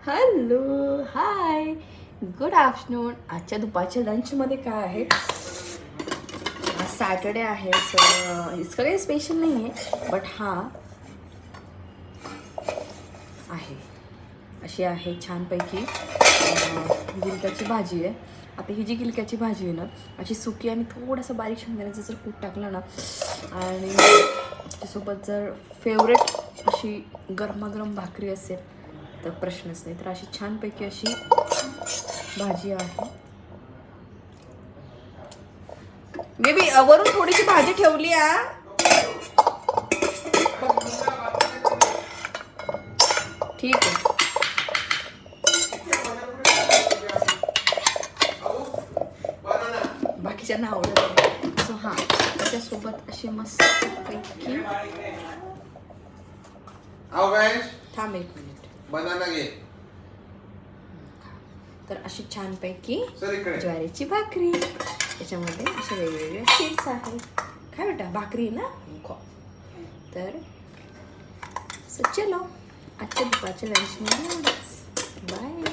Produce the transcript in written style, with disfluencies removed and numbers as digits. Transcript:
Hello hi good afternoon. आजच्या दुपारच्या लंचमध्ये काय आहे? आज सॅटर्डे आहे सो इतकं काही स्पेशल नाही आहे, बट हां आहे अशी आहे छानपैकी गिलक्याची भाजी आहे. आता ही जी गिलक्याची भाजी आहे ना, अशी सुकी आणि थोडंसं बारीक शेंगदाण्याचं जर कूट टाकलं ना आणि त्याच्यासोबत जर फेवरेट अशी गरमागरम भाकरी असेल तर प्रश्नच नाही. तर अशी छानपैकी अशी भाजी आहे. मे बी वरून थोडीशी भाजी ठेवली आहे. ठीक आहे. बाकीच्यांना आवडत सो हां त्याच्यासोबत अशी मस्त पैकी थांब एक मिनिट. बनाना घे. तर अशी छानपैकी ज्वारीची भाकरी, त्याच्यामध्ये असे वेगवेगळे शीट्स आहेत. काय बेटा भाकरी ना खो. तर सो चलो आजच्या दुपारच्या लंचमध्ये बाय.